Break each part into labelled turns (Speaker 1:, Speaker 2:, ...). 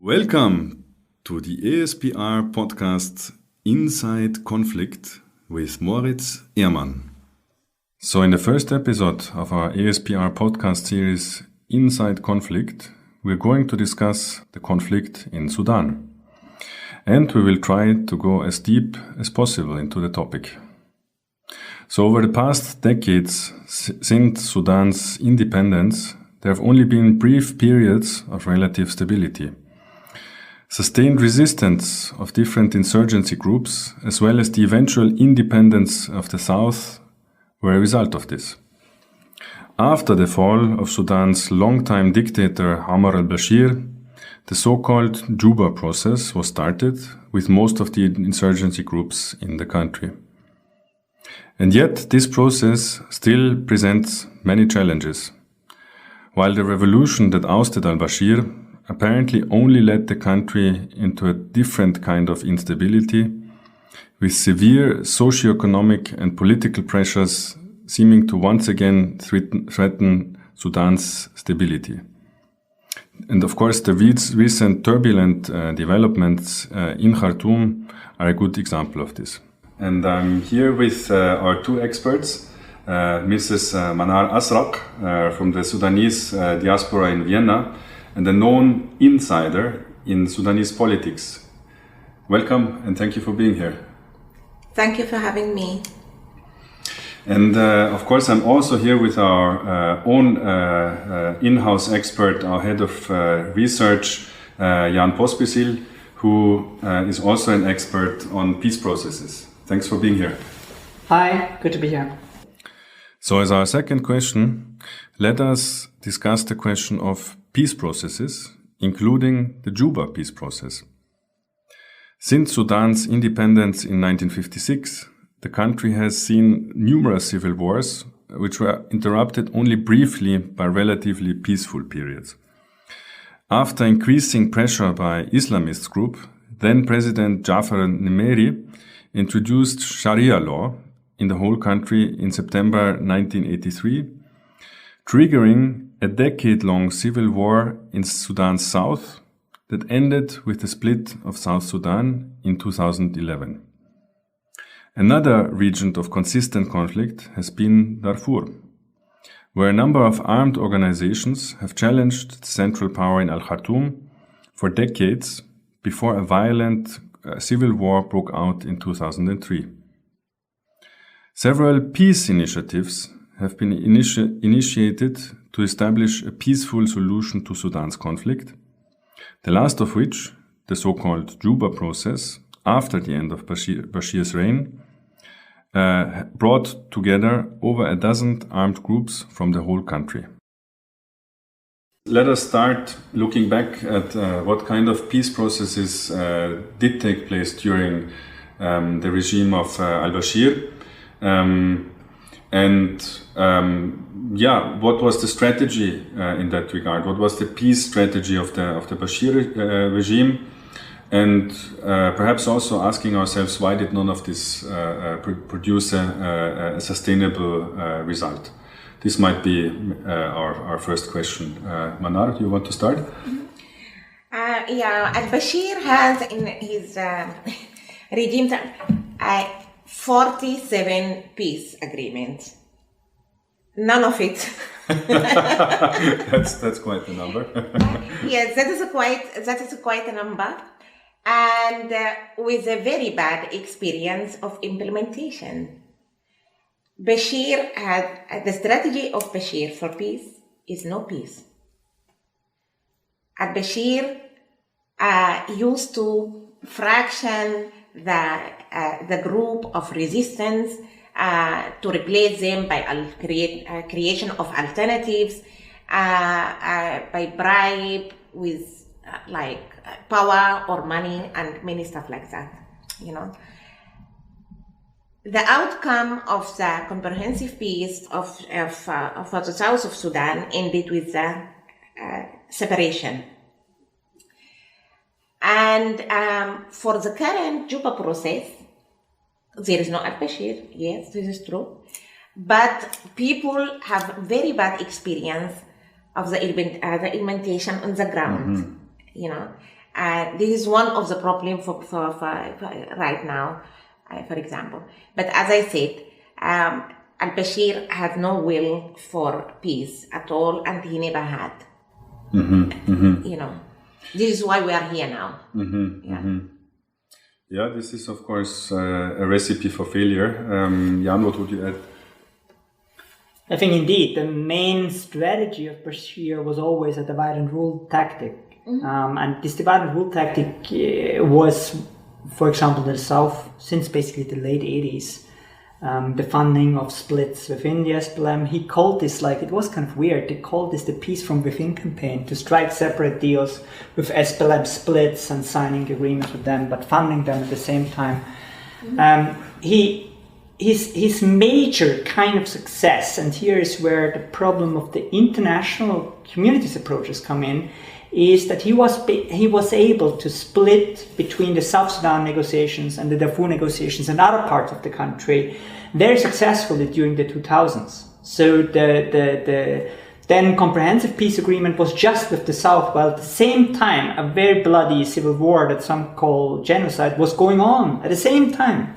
Speaker 1: Welcome to the ASPR podcast Inside Conflict with Moritz Ehrmann. So in the first episode of our ASPR podcast series Inside Conflict, we're going to discuss the conflict in Sudan. And we will try to go as deep as possible into the topic. So over the past decades, since Sudan's independence, there have only been brief periods of relative stability. Sustained resistance of different insurgency groups, as well as the eventual independence of the South, were a result of this. After the fall of Sudan's longtime dictator Omar al-Bashir, the so-called Juba Process was started with most of the insurgency groups in the country. And yet, this process still presents many challenges. While the revolution that ousted al-Bashir apparently only led the country into a different kind of instability, with severe socio-economic and political pressures seeming to once again threaten Sudan's stability. And of course, the recent turbulent developments in Khartoum are a good example of this. And I'm here with our two experts, Mrs. Manar Asraq from the Sudanese diaspora in Vienna, and a known insider in Sudanese politics. Welcome and thank you for being here.
Speaker 2: Thank you for having me.
Speaker 1: And of course, I'm also here with our own in-house expert, our head of research, Jan Pospisil, who is also an expert on peace processes. Thanks for being here.
Speaker 3: Hi, good to be here.
Speaker 1: So as our second question, let us discuss the question of peace processes, including the Juba Peace Process. Since Sudan's independence in 1956, the country has seen numerous civil wars, which were interrupted only briefly by relatively peaceful periods. After increasing pressure by Islamist group, then President Jaafar Nimeiry introduced Sharia law in the whole country in September 1983, triggering a decade-long civil war in Sudan's south that ended with the split of South Sudan in 2011. Another region of consistent conflict has been Darfur, where a number of armed organizations have challenged central power in Khartoum for decades before a violent civil war broke out in 2003. Several peace initiatives have been initiated to establish a peaceful solution to Sudan's conflict, the last of which, the so-called Juba Process, after the end of Bashir's reign, brought together over a dozen armed groups from the whole country. Let us start looking back at what kind of peace processes did take place during the regime of al-Bashir. What was the strategy in that regard? What was the peace strategy of the Bashir regime? And perhaps also asking ourselves, why did none of this produce a sustainable result? This might be our first question. Manar, do you want to start?
Speaker 2: Al-Bashir has in his regime 47 peace agreements. None of it.
Speaker 1: That's quite a number.
Speaker 2: Yes, that is quite a number, and with a very bad experience of implementation. Bashir had the strategy of Bashir for peace is no peace. Al-Bashir used to fraction the group of resistance to replace them by creation of alternatives, by bribe with power or money and many stuff like that. The outcome of the comprehensive peace of the south of Sudan ended with the separation. And for the current Juba process, there is no al-Bashir. Yes, this is true. But people have very bad experience of the implementation on the ground, This is one of the problems for right now, for example. But as I said, al-Bashir had no will for peace at all, and he never had. This is why we are here now.
Speaker 1: Yeah, this is of course a recipe for failure. Jan, what would you add?
Speaker 3: I think indeed the main strategy of Bashir was always a divide and rule tactic. And this divide and rule tactic was, for example, in the South, since basically the late 80s, the funding of splits within the SPLM. He called this, it was kind of weird, they called this the Peace from Within campaign, to strike separate deals with SPLM splits and signing agreements with them, but funding them at the same time. His major kind of success, and here is where the problem of the international community's approaches come in, is that he was able to split between the South Sudan negotiations and the Darfur negotiations and other parts of the country very successfully during the 2000s. So the then comprehensive peace agreement was just with the South, while at the same time a very bloody civil war that some call genocide was going on at the same time,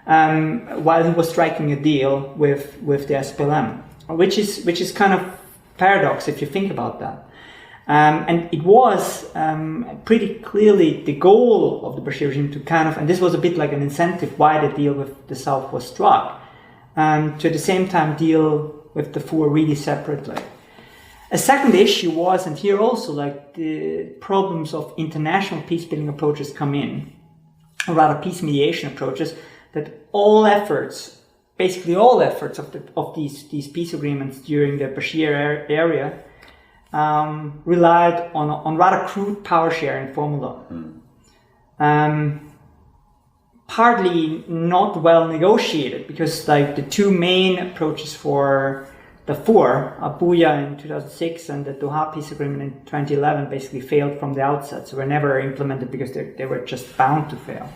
Speaker 3: while he was striking a deal with the SPLM, which is kind of paradox if you think about that. And it was pretty clearly the goal of the Bashir regime to and this was a bit like an incentive why the deal with the South was struck, to at the same time deal with the four really separately. A second issue was, and here also the problems of international peace-building approaches come in, or rather peace mediation approaches, that basically all efforts of these peace agreements during the Bashir era relied on rather crude power sharing formula. Partly not well negotiated, because the two main approaches for Darfur, Abuja in 2006 and the Doha Peace Agreement in 2011, basically failed from the outset, so were never implemented because they were just bound to fail.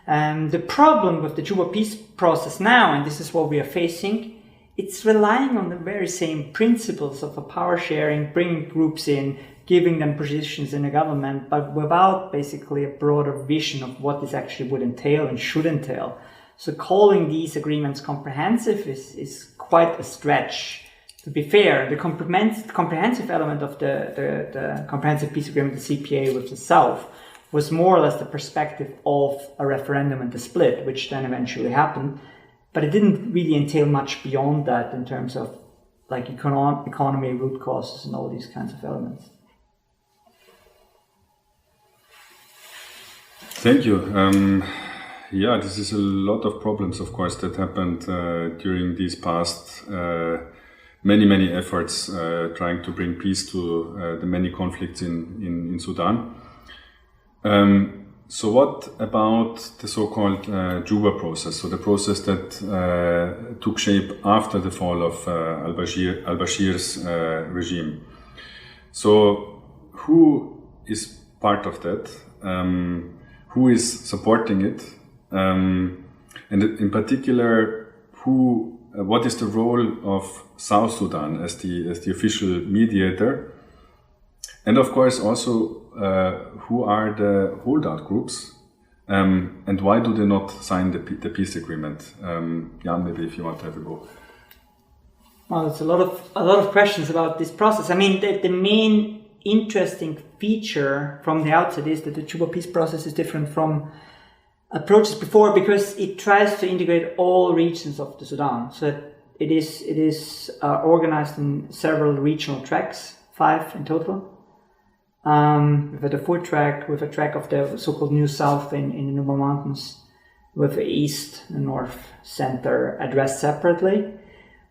Speaker 3: The problem with the Juba Peace Process now, and this is what we are facing, it's relying on the very same principles of a power sharing, bringing groups in, giving them positions in the government, but without basically a broader vision of what this actually would entail and should entail. So calling these agreements comprehensive is quite a stretch. To be fair, the comprehensive element of the comprehensive peace agreement, the CPA with the South, was more or less the perspective of a referendum and the split, which then eventually happened. But it didn't really entail much beyond that in terms of economy, root causes, and all these kinds of elements.
Speaker 1: Thank you. This is a lot of problems, of course, that happened during these past many efforts trying to bring peace to the many conflicts in Sudan. So what about the so-called Juba process, so the process that took shape after the fall of al-Bashir's regime? So who is part of that? Who is supporting it? And in particular, what is the role of South Sudan as the official mediator? And of course also, who are the holdout groups, and why do they not sign the peace agreement? Jan, maybe if you want to have a go.
Speaker 3: Well, there's a lot of questions about this process. I mean, the main interesting feature from the outset is that the Juba Peace Process is different from approaches before, because it tries to integrate all regions of the Sudan. So it is organized in several regional tracks, 5 in total. With a Darfur track, with a track of the so-called New South in the Nuba Mountains, with the East and North Center addressed separately,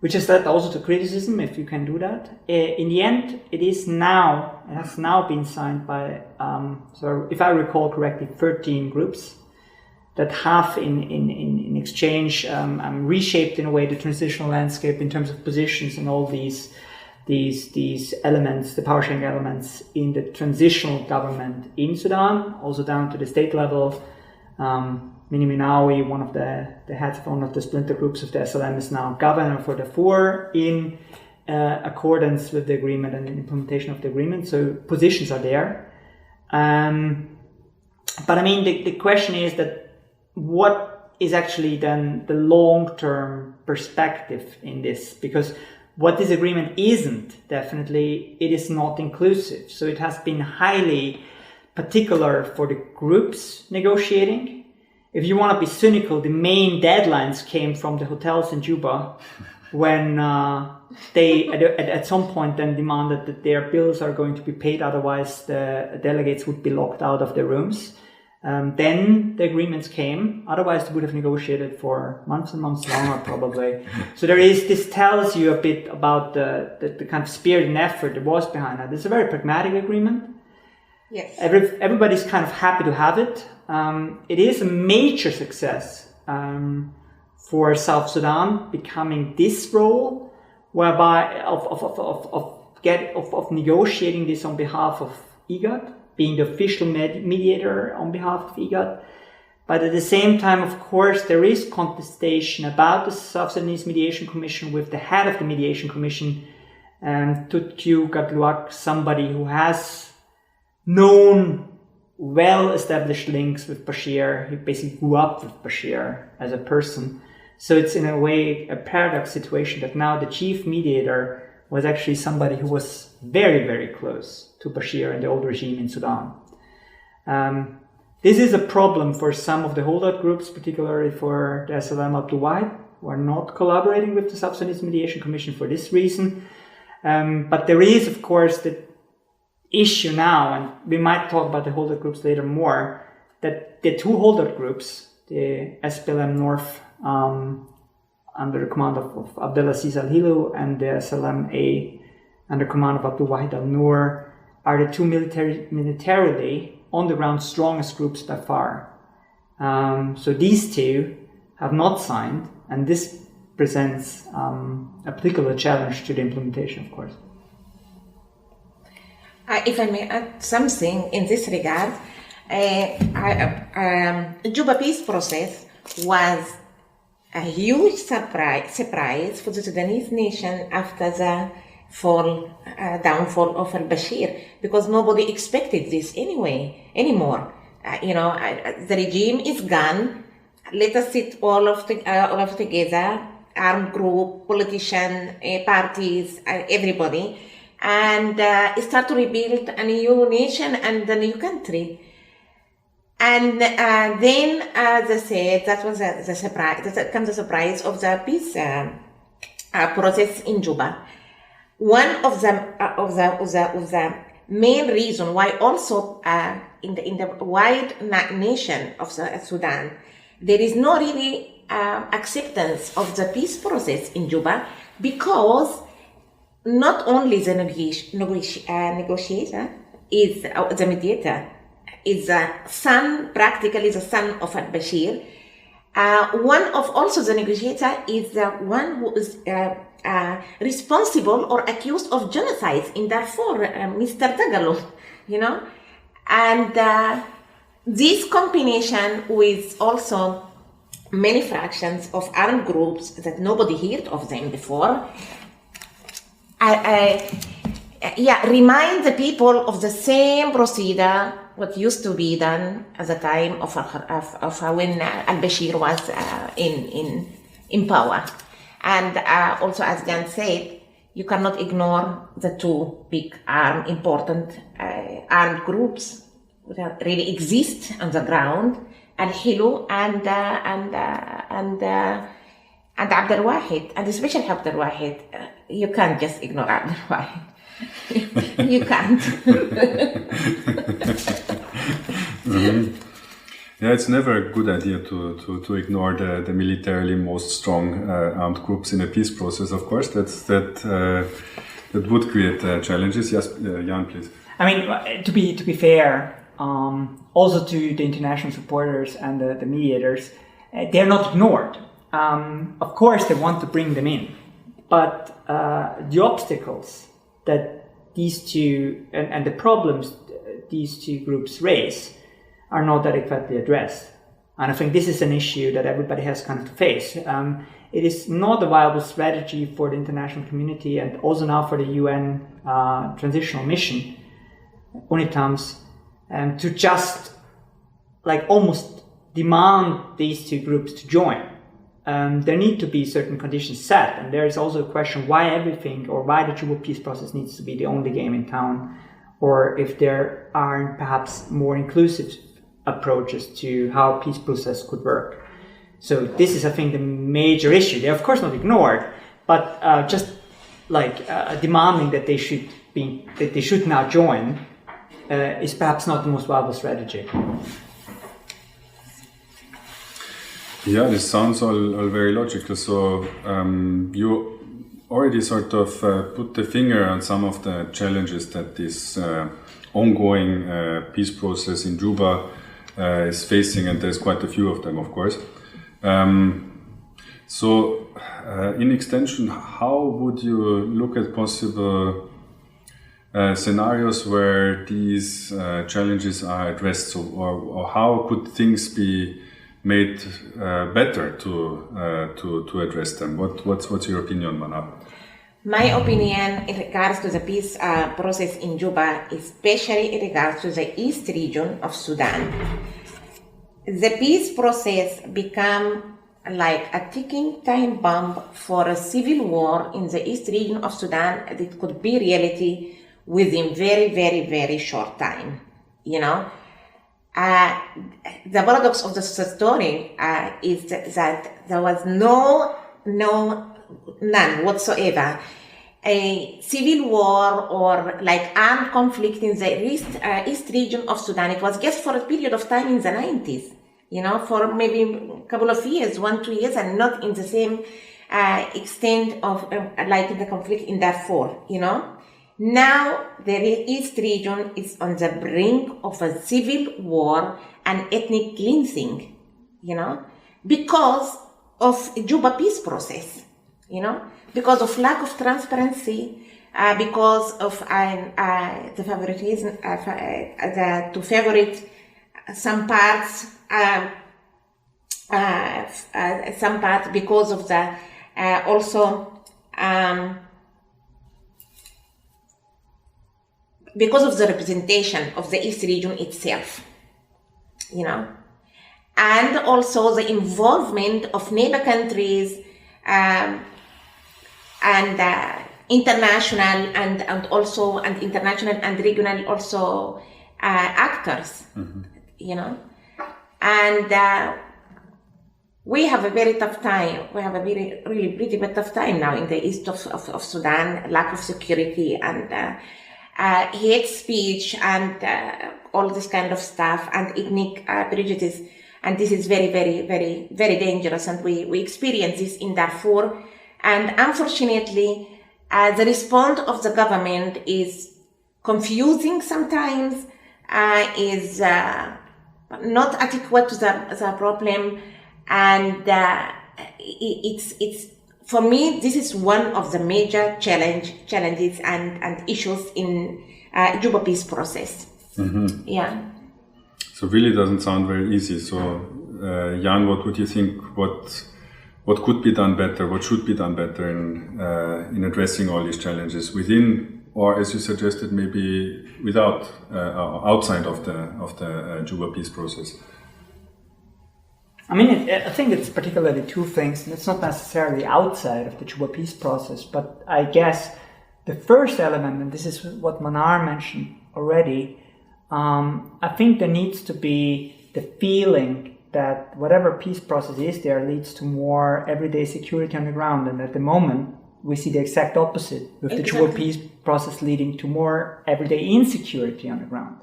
Speaker 3: which has led also to criticism if you can do that. In the end, it has now been signed by, so if I recall correctly, 13 groups that have in exchange reshaped in a way the transitional landscape in terms of positions and all these elements, the power sharing elements in the transitional government in Sudan, also down to the state level. Mini Minawi, one of the heads of one of the splinter groups of the SLM, is now governor for Darfur in accordance with the agreement and the implementation of the agreement. So positions are there. But I mean, the question is that what is actually then the long-term perspective in this? Because what this agreement isn't, definitely, it is not inclusive. So it has been highly particular for the groups negotiating. If you want to be cynical, the main deadlines came from the hotels in Juba when they at some point then demanded that their bills are going to be paid, otherwise the delegates would be locked out of their rooms. Then the agreements came, otherwise they would have negotiated for months and months longer probably. So this tells you a bit about the kind of spirit and effort that was behind that. It's a very pragmatic agreement.
Speaker 2: Yes.
Speaker 3: Everybody's kind of happy to have it. It is a major success for South Sudan becoming this role, whereby of negotiating this on behalf of IGAD, being the official mediator on behalf of IGAD. But at the same time, of course, there is contestation about the South Sudanese Mediation Commission with the head of the Mediation Commission, Tutkiu Gatluak, somebody who has known well-established links with Bashir. He basically grew up with Bashir as a person. So it's in a way a paradox situation that now the chief mediator was actually somebody who was very, very close to Bashir and the old regime in Sudan. This is a problem for some of the holdout groups, particularly for the SLM Abdul Wahid, who are not collaborating with the South Sudanese Mediation Commission for this reason. But there is, of course, the issue now, and we might talk about the holdout groups later more, that the two holdout groups, the SPLM North under the command of Abdelaziz Al-Hilu and the SLM-A under command of Abdul Wahid Al-Nur, are the two militarily on the ground strongest groups by far. So these two have not signed, and this presents a particular challenge to the implementation, of course.
Speaker 2: If I may add something in this regard, Juba Peace Process was a huge surprise for the Sudanese nation after the downfall of al-Bashir, because nobody expected this anymore. The regime is gone. Let us sit all of together, armed group, politician, parties, everybody, and start to rebuild a new nation and a new country. And then, as I said, that was the surprise. That comes the surprise of the peace process in Juba. One of the main reason why also in the wide nation of Sudan there is no really acceptance of the peace process in Juba, because not only the negotiator is the mediator is practically the son of al-Bashir. One of also the negotiator is the one who is responsible or accused of genocide in Darfur, Mr. Dagalo, and this combination with also many fractions of armed groups that nobody heard of them before, remind the people of the same procedure what used to be done at the time of when al-Bashir was in power. And also, as Jan said, you cannot ignore the two big important armed groups that really exist on the ground, Al-Hilu and Abdul Wahid, and especially Abdul Wahid. You can't just ignore Abdul Wahid. You can't.
Speaker 1: Mm-hmm. Yeah, it's never a good idea to ignore the militarily most strong armed groups in a peace process. Of course, that would create challenges. Yes, Jan, please.
Speaker 3: I mean, to be fair, also to the international supporters and the mediators, they're not ignored. Of course, they want to bring them in, but the obstacles that these two and the problems these two groups raise are not adequately addressed. And I think this is an issue that everybody has kind of to face. It is not a viable strategy for the international community and also now for the UN transitional mission, UNITAMS, to just like almost demand these two groups to join. There need to be certain conditions set, and there is also a question why everything, or why the Juba Peace Process needs to be the only game in town, or if there are perhaps more inclusive approaches to how peace process could work. So this is, I think, the major issue. They're of course not ignored, but just like demanding that they should now join is perhaps not the most viable strategy.
Speaker 1: Yeah, this sounds all very logical. So you already sort of put the finger on some of the challenges that this ongoing peace process in Juba is facing, and there's quite a few of them, of course. So in extension, how would you look at possible scenarios where these challenges are addressed? So, or how could things be made better to address them? What's your opinion, Manal?
Speaker 2: My opinion in regards to the peace process in Juba, especially in regards to the east region of Sudan, the peace process became like a ticking time bomb for a civil war in the east region of Sudan that could be reality within very, very, very short time. You know, the paradox of the story is that there was none whatsoever a civil war or like armed conflict in the east region of Sudan. It was just for a period of time in the 90s, you know, for maybe a couple of years, 1-2 years, and not in the same extent of like the conflict in Darfur, you know. Now the east region is on the brink of a civil war and ethnic cleansing, you know, because of Juba Peace Process, you know, because of lack of transparency, because of the favoritism, to favorite some parts, because of the also because of the representation of the East region itself, you know, and also the involvement of neighbor countries and international and also international and regional also actors, you know, and we have a very tough time. We have a really pretty tough time now in the east of Sudan. Lack of security and hate speech and all this kind of stuff and ethnic prejudice, and this is very, very, very, very dangerous. And we experience this in Darfur, and unfortunately, the response of the government is confusing sometimes, is not adequate to the problem, and it's for me, this is one of the major challenges and issues in Juba Peace Process. Yeah.
Speaker 1: So really doesn't sound very easy. So Jan, what would you think? What could be done better? What should be done better in addressing all these challenges within, or as you suggested, maybe without, outside of the Juba Peace Process?
Speaker 3: I mean, I think it's particularly two things, and it's not necessarily outside of the Juba Peace Process, but I guess the first element, and this is what Manar mentioned already, I think there needs to be the feeling that whatever peace process is there leads to more everyday security on the ground, and at the moment we see the exact opposite, with the Juba Peace Process leading to more everyday insecurity on the ground.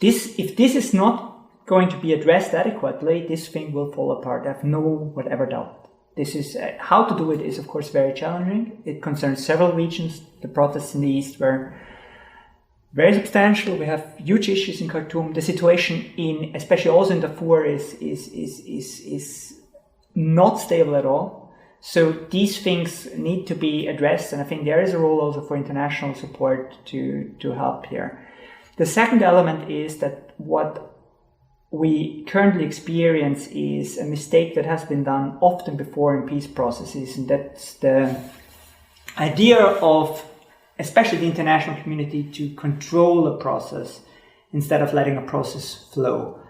Speaker 3: If this is not going to be addressed adequately, this thing will fall apart. I have no whatever doubt. This is how to do it is of course very challenging. It concerns several regions. The protests in the east were very substantial. We have huge issues in Khartoum. The situation especially also in Darfur is not stable at all. So these things need to be addressed, and I think there is a role also for international support to help here. The second element is that what we currently experience is a mistake that has been done often before in peace processes, and that's the idea of, especially the international community, to control a process instead of letting a process flow.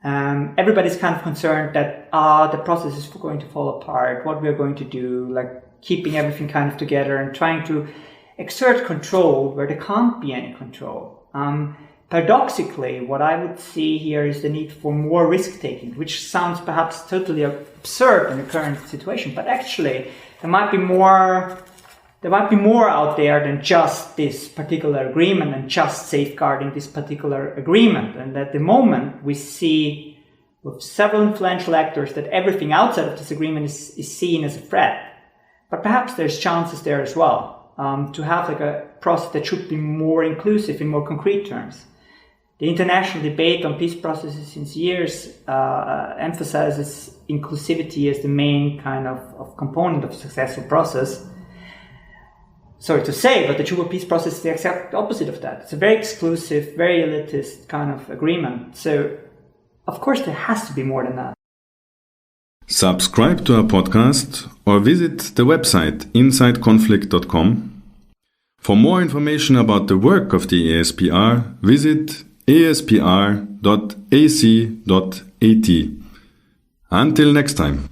Speaker 3: Everybody's kind of concerned that the process is going to fall apart, what we're going to do, like keeping everything kind of together and trying to exert control where there can't be any control. Paradoxically, what I would see here is the need for more risk-taking, which sounds perhaps totally absurd in the current situation, but actually there might be more out there than just this particular agreement and just safeguarding this particular agreement. And at the moment, we see with several influential actors that everything outside of this agreement is seen as a threat. But perhaps there's chances there as well to have like a process that should be more inclusive in more concrete terms. The international debate on peace processes since years emphasizes inclusivity as the main kind of component of a successful process. Sorry to say, but the Juba Peace Process is the exact opposite of that. It's a very exclusive, very elitist kind of agreement. So, of course, there has to be more than that.
Speaker 1: Subscribe to our podcast or visit the website insideconflict.com. For more information about the work of the ASPR, visit aspr.ac.at. Until next time.